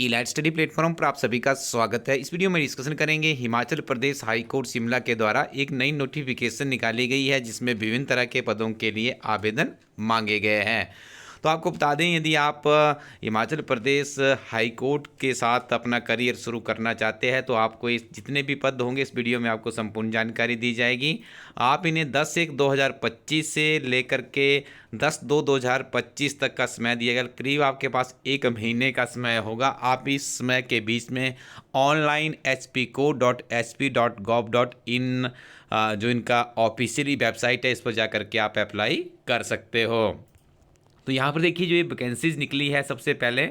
Elite study platform पर आप सभी का स्वागत है। इस वीडियो में डिस्कशन करेंगे हिमाचल प्रदेश हाई कोर्ट शिमला के द्वारा एक नई नोटिफिकेशन निकाली गई है जिसमें विभिन्न तरह के पदों के लिए आवेदन मांगे गए हैं। तो आपको बता दें, यदि आप हिमाचल प्रदेश हाई कोर्ट के साथ अपना करियर शुरू करना चाहते हैं तो आपको इस जितने भी पद होंगे इस वीडियो में आपको संपूर्ण जानकारी दी जाएगी। आप इन्हें 10/1/2025 से लेकर के 10/2/2025 तक का समय दिया गया। करीब आपके पास 1 महीने का समय होगा। आप इस समय के बीच में ऑनलाइन hpco.hp.gov.in जो इनका ऑफिशियली वेबसाइट है इस पर जा करके आप अप्लाई कर सकते हो। तो यहाँ पर देखिए, जो ये वैकेंसीज निकली है, सबसे पहले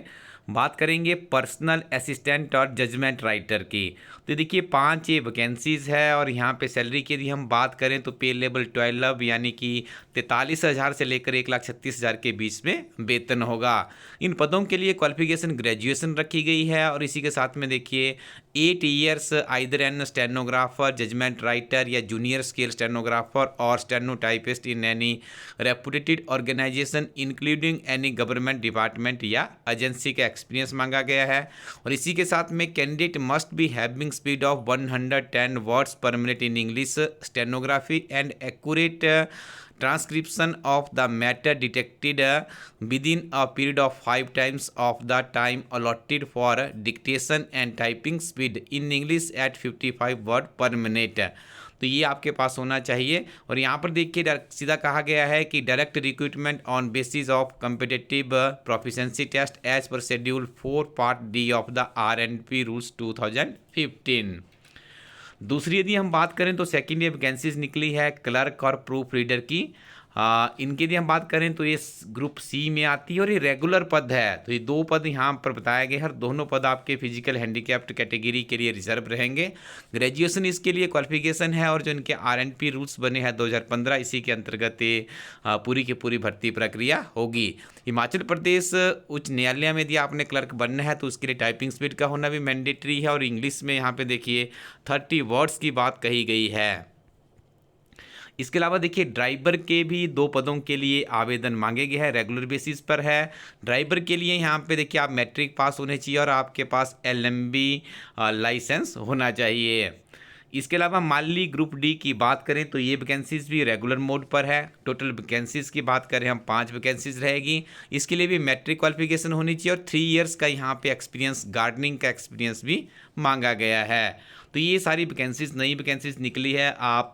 बात करेंगे पर्सनल असिस्टेंट और जजमेंट राइटर की। तो देखिए 5 ये वैकेंसीज है और यहाँ पे सैलरी की यदि हम बात करें तो पे लेवल 12 यानी कि 43,000 से लेकर 1,36,000 के बीच में वेतन होगा। इन पदों के लिए क्वालिफिकेशन ग्रेजुएशन रखी गई है और इसी के साथ में देखिए 8 years either an stenographer, judgement writer या जूनियर स्केल स्टेनोग्राफर और stenotypist in any reputed organisation including any government department या एजेंसी का एक्सपीरियंस मांगा गया है। और इसी के साथ में candidate must be having speed of 110 words per minute in English stenography and accurate transcription of the matter detected within a period of 5 times of the time allotted for dictation and typing speed in English at 55 word per minute। तो ये आपके पास होना चाहिए। और यहाँ पर देखिए सीधा कहा गया है कि direct recruitment on basis of competitive proficiency test as per schedule 4 part D of the RNP rules 2015। दूसरी यदि हम बात करें तो सेकेंड ये वैकेंसीज निकली है क्लर्क और प्रूफ रीडर की। इनकी यदि हम बात करें तो ये ग्रुप सी में आती है और ये रेगुलर पद है। तो ये 2 पद यहाँ पर बताए गए हैं और दोनों पद आपके फिजिकल हैंडीकैप्ड कैटेगरी के लिए रिजर्व रहेंगे। ग्रेजुएशन इसके लिए क्वालिफिकेशन है और जो इनके RNP रूल्स बने हैं 2015, इसी के अंतर्गत ये पूरी की पूरी भर्ती प्रक्रिया होगी। हिमाचल प्रदेश उच्च न्यायालय में यदि आपने क्लर्क बनना है तो उसके लिए टाइपिंग स्पीड का होना भी मैंडेटरी है और इंग्लिश में यहाँ पे देखिए 30 वर्ड्स की बात कही गई है। इसके अलावा देखिए ड्राइवर के भी 2 पदों के लिए आवेदन मांगे गए हैं, रेगुलर बेसिस पर है। ड्राइवर के लिए यहाँ पे देखिए आप मैट्रिक पास होने चाहिए और आपके पास LMB लाइसेंस होना चाहिए। इसके अलावा माली ग्रुप डी की बात करें तो ये वैकेंसीज भी रेगुलर मोड पर है। टोटल वैकेंसीज की बात करें हम 5 वैकेंसीज रहेगी। इसके लिए भी मैट्रिक क्वालिफिकेशन होनी चाहिए और 3 इयर्स का यहाँ पे एक्सपीरियंस, गार्डनिंग का एक्सपीरियंस भी मांगा गया है। तो ये सारी वैकेंसीज नई वैकेंसीज निकली है। आप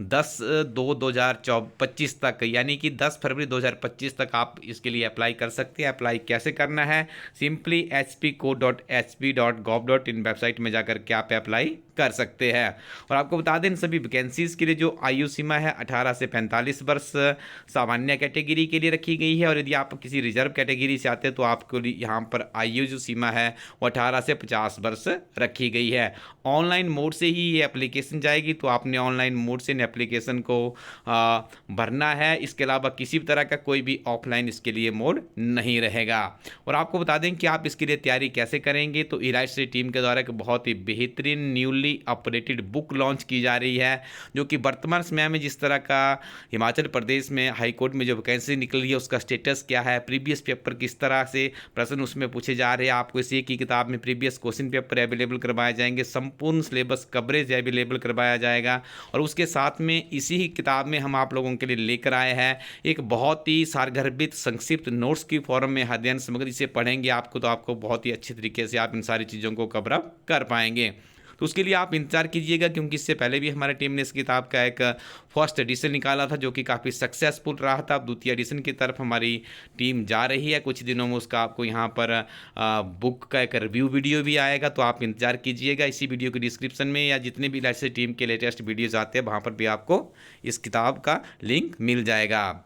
10/2/2025 तक यानी कि 10 फरवरी 2025 तक आप इसके लिए अप्लाई कर सकते हैं। अप्लाई कैसे करना है, सिंपली hpco.hp.gov.in वेबसाइट में जाकर के आप अप्लाई कर सकते हैं। और आपको बता दें सभी वैकेंसीज के लिए जो आयु सीमा है 18 से 45 वर्ष सामान्य कैटेगरी के लिए रखी गई है और यदि आप किसी रिजर्व कैटेगरी से आते हैं तो आपको यहाँ पर आयु जो सीमा है वो 18 से 50 वर्ष रखी गई है। ऑनलाइन मोड से ही ये एप्लीकेशन जाएगी, तो आपने ऑनलाइन मोड से एप्लीकेशन को भरना है। इसके अलावा किसी भी तरह का कोई भी ऑफलाइन इसके लिए मोड नहीं रहेगा। और आपको बता दें कि आप इसके लिए तैयारी कैसे करेंगे, तो इलाइट स्टडी टीम के द्वारा एक बहुत ही बेहतरीन न्यूली अपडेटेड बुक लॉन्च की जा रही है, जो कि वर्तमान समय में जिस तरह का हिमाचल प्रदेश में हाई कोर्ट में जो वैकेंसी निकल रही है उसका स्टेटस क्या है, प्रीवियस पेपर किस तरह से प्रश्न उसमें पूछे जा रहे हैं, आपको इसी की किताब में प्रीवियस क्वेश्चन पेपर अवेलेबल करवाए जाएंगे, संपूर्ण सिलेबस कवरेज अवेलेबल करवाया जाएगा। और उसके साथ में इसी ही किताब में हम आप लोगों के लिए लेकर आए हैं एक बहुत ही सारगर्भित संक्षिप्त नोट्स की फॉर्म में अध्ययन समग्र। इसे पढ़ेंगे आपको तो आपको बहुत ही अच्छे तरीके से आप इन सारी चीज़ों को कवर अप कर पाएंगे। तो उसके लिए आप इंतजार कीजिएगा, क्योंकि इससे पहले भी हमारी टीम ने इस किताब का एक फर्स्ट एडिशन निकाला था जो कि काफ़ी सक्सेसफुल रहा था। अब द्वितीय एडिशन की तरफ हमारी टीम जा रही है। कुछ दिनों में उसका आपको यहाँ पर बुक का एक रिव्यू वीडियो भी आएगा, तो आप इंतजार कीजिएगा। इसी वीडियो के डिस्क्रिप्शन में या जितने भी इलाइट स्टडी टीम के लेटेस्ट वीडियोज़ आते हैं वहाँ पर भी आपको इस किताब का लिंक मिल जाएगा।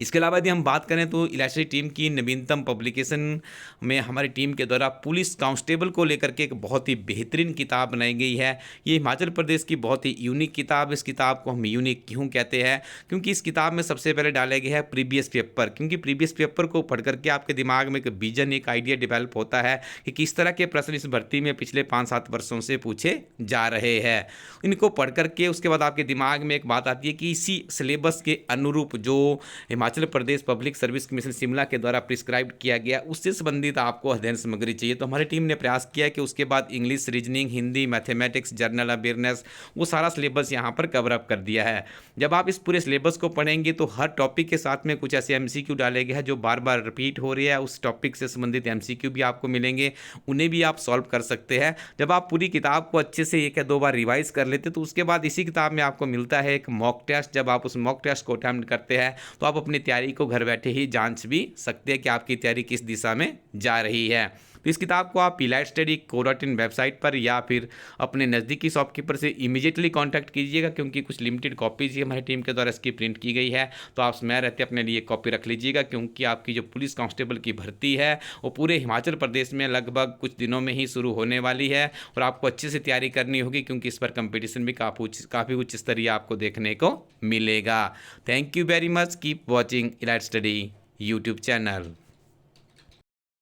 इसके अलावा यदि हम बात करें तो इलाइट स्टडी टीम की नवीनतम पब्लिकेशन में हमारी टीम के द्वारा पुलिस कांस्टेबल को लेकर के एक बहुत ही बेहतरीन किताब बनाई गई है। ये हिमाचल प्रदेश की बहुत ही यूनिक किताब। इस किताब को हम यूनिक क्यों कहते हैं, क्योंकि इस किताब में सबसे पहले डाले गए हैं प्रीवियस पेपर, क्योंकि प्रीवियस पेपर को पढ़ करके आपके दिमाग में एक विजन, एक आइडिया डेवलप होता है कि किस तरह के प्रश्न इस भर्ती में पिछले 5-7 वर्षों से पूछे जा रहे हैं। इनको पढ़ करके उसके बाद आपके दिमाग में एक बात आती है कि इसी सिलेबस के अनुरूप जो Himachal Himachal Pradesh public service commission Shimla के द्वारा प्रिस्क्राइब किया गया उससे संबंधित आपको अध्ययन सामग्री चाहिए। तो हमारी टीम ने प्रयास किया कि उसके बाद English, reasoning, Hindi, mathematics, general awareness, वो सारा सिलेबस यहाँ पर कवर अप कर दिया है। जब आप इस पूरे सिलेबस को पढ़ेंगे तो हर टॉपिक के साथ में कुछ ऐसे एमसीक्यू डाले गए हैं जो बार बार रिपीट हो रही है, उस टॉपिक से संबंधित एमसीक्यू भी आपको मिलेंगे, उन्हें भी आप सॉल्व कर सकते हैं। जब आप पूरी किताब को अच्छे से 1 या 2 बार रिवाइज कर लेते तो उसके बाद इसी किताब में आपको मिलता है एक मॉक टेस्ट। जब आप उस मॉक टेस्ट को अटेम्प्ट करते हैं तो आप अपनी तैयारी को घर बैठे ही जांच भी सकते हैं कि आपकी तैयारी किस दिशा में जा रही है। तो इस किताब को आप इलाइट स्टडी co.in वेबसाइट पर या फिर अपने नज़दीकी शॉपकीपर से इमीडिएटली कांटेक्ट कीजिएगा, क्योंकि कुछ लिमिटेड कॉपीज ही हमारी टीम के द्वारा इसकी प्रिंट की गई है। तो आप समय रहते अपने लिए कॉपी रख लीजिएगा, क्योंकि आपकी जो पुलिस कांस्टेबल की भर्ती है वो पूरे हिमाचल प्रदेश में लगभग कुछ दिनों में ही शुरू होने वाली है और आपको अच्छे से तैयारी करनी होगी, क्योंकि इस पर कंपटीशन भी काफ़ी उच्च स्तरीय आपको देखने को मिलेगा। Thank you very much, keep watching elite study YouTube channel.